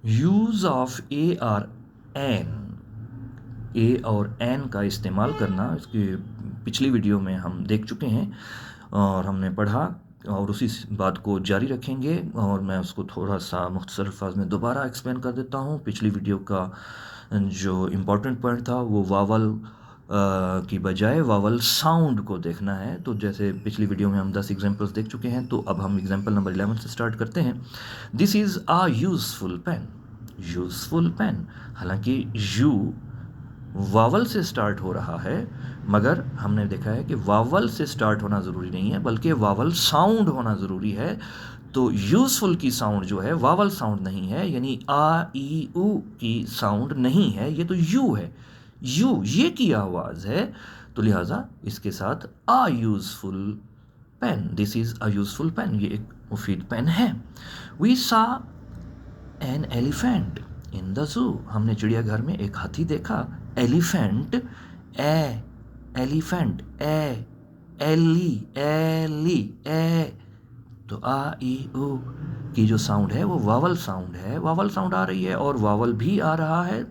Use of a or an, a और an का इस्तेमाल करना, इसकी पिछली वीडियो में हम देख चुके हैं और हमने पढ़ा और उसी बात को जारी रखेंगे। और मैं उसको थोड़ा सा मुख्तसर अल्फाज में दोबारा एक्सप्लेन कर देता हूँ। पिछली वीडियो का जो इम्पोर्टेंट पॉइंट था वो वावल की बजाय वावल साउंड को देखना है। तो जैसे पिछली वीडियो में हम 10 एग्जांपल्स देख चुके हैं, तो अब हम एग्जांपल नंबर 11 से स्टार्ट करते हैं। This is a useful pen. Useful pen, हालांकि यू वावल से स्टार्ट हो रहा है, मगर हमने देखा है कि वावल से स्टार्ट होना ज़रूरी नहीं है, बल्कि वावल साउंड होना ज़रूरी है। तो यूज़फुल की साउंड जो है वावल साउंड नहीं है, यानी आ ई ऊ की साउंड नहीं है, ये तो यू है। यू ये की आवाज़ है, तो लिहाजा इसके साथ a useful pen, this is a useful pen, ये एक मुफीद पेन है। We saw an elephant in the zoo, हमने चिड़ियाघर में एक हाथी देखा। एलिफेंट, ए, एलिफेंट, ए, एली, एली, ए, तो आ ई ऊ की जो साउंड है वो वावल साउंड है, वावल साउंड आ रही है और वावल भी आ रहा है।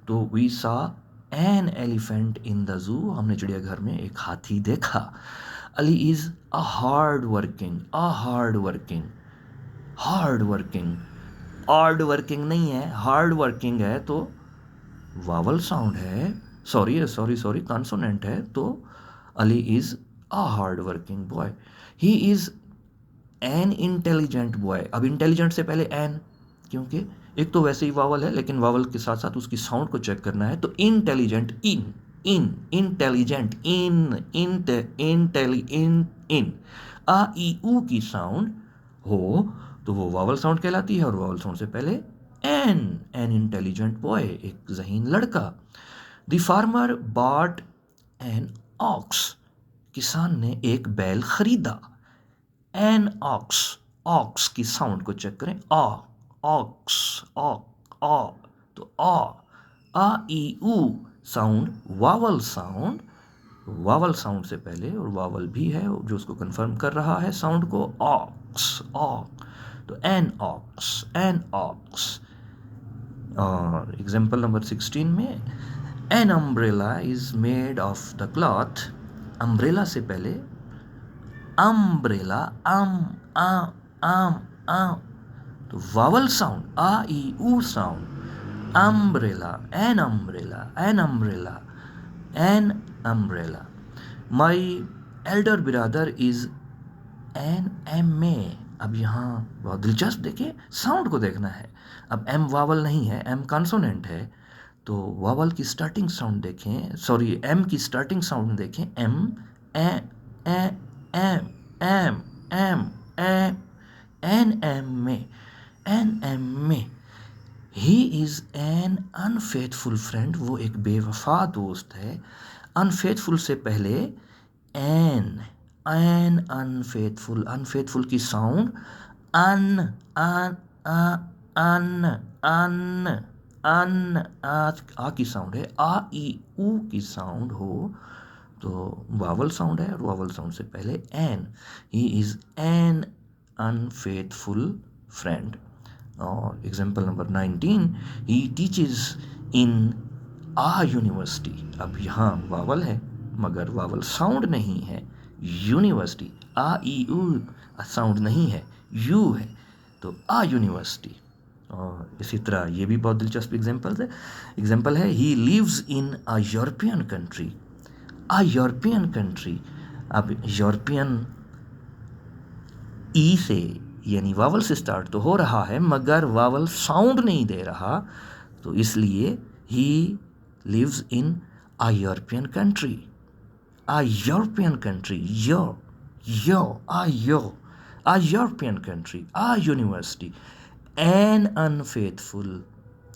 तो we saw an elephant in the zoo, हमने चिड़ियाघर में एक हाथी देखा। Ali is a hard working, a hard working, hard working, hard working नहीं है, हार्ड वर्किंग है, तो वावल साउंड है, सॉरी कॉन्सोनेंट है, तो Ali is a hard working boy. He is an intelligent boy, अब इंटेलिजेंट से पहले एन, क्योंकि एक तो वैसे ही वावल है, लेकिन वावल के साथ साथ उसकी साउंड को चेक करना है। तो इंटेलिजेंट, इन, इन, इंटेलिजेंट, इन, इंटेली, इन आ ई ऊ की साउंड हो तो वो वावल साउंड कहलाती है, और वावल साउंड से पहले एन इंटेलिजेंट बॉय, एक ज़हीन लड़का। The farmer bot an ox, किसान ने एक बैल खरीदा। एन ऑक्स, ऑक्स की साउंड को चेक करें, आ, ऑक्स, आ, तो आ ई ऊ साउंड वावल साउंड से पहले, और वावल भी है जो उसको कंफर्म कर रहा है साउंड को, ऑक्स, तो एन ऑक्स, एन ऑक्स। और एग्जाम्पल नंबर 16 में, an umbrella is made of the cloth, umbrella से पहले अम्ब्रेला, आम, तो वावल साउंड, आ ई ऊ sound, umbrella, an umbrella, an umbrella, an umbrella. My elder brother is an M A, अब यहाँ बहुत दिलचस्प, देखिए साउंड को देखना है। अब एम वावल नहीं है, एम कॉन्सोनेंट है, तो वावल की स्टार्टिंग साउंड देखें, सॉरी एम की स्टार्टिंग साउंड देखें, एम, ए, ए, एम, एम, एम, ए, एन एम में, एन एम में। ही इज़ एन अनफेथफुल फ्रेंड, वो एक बेवफा दोस्त है। अनफेथफुल से पहले एन, एन अनफेथफुल, अनफेथफुल की साउंड अन, अन, अन, अन, अन, आ की साउंड है, आ ई ऊ की साउंड हो तो वावल साउंड है, और वावल साउंड से पहले an. He is an unfaithful friend. और example number 19, he teaches in a university, अब यहाँ वावल है मगर वावल साउंड नहीं है, यूनिवर्सिटी, आ ई ऊ साउंड नहीं है, यू है, तो आ यूनिवर्सिटी। और इसी तरह ये भी बहुत दिलचस्प एग्जाम्पल है, he lives in a European country, a European country, अब यूरोपियन ई से यानी वावल से स्टार्ट तो हो रहा है, मगर वावल साउंड नहीं दे रहा, तो इसलिए he lives in a European country, a European country, a European country, a university, an unfaithful.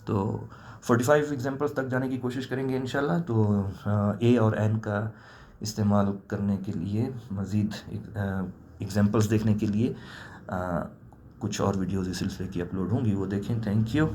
तो 45 एग्जाम्पल्स तक जाने की कोशिश करेंगे इंशाल्लाह। तो ए और एन का इस्तेमाल करने के लिए, मज़ीद एग्जाम्पल्स देखने के लिए कुछ और वीडियोज़ इस सिलसिले की अपलोड होंगी, वो देखें। Thank you.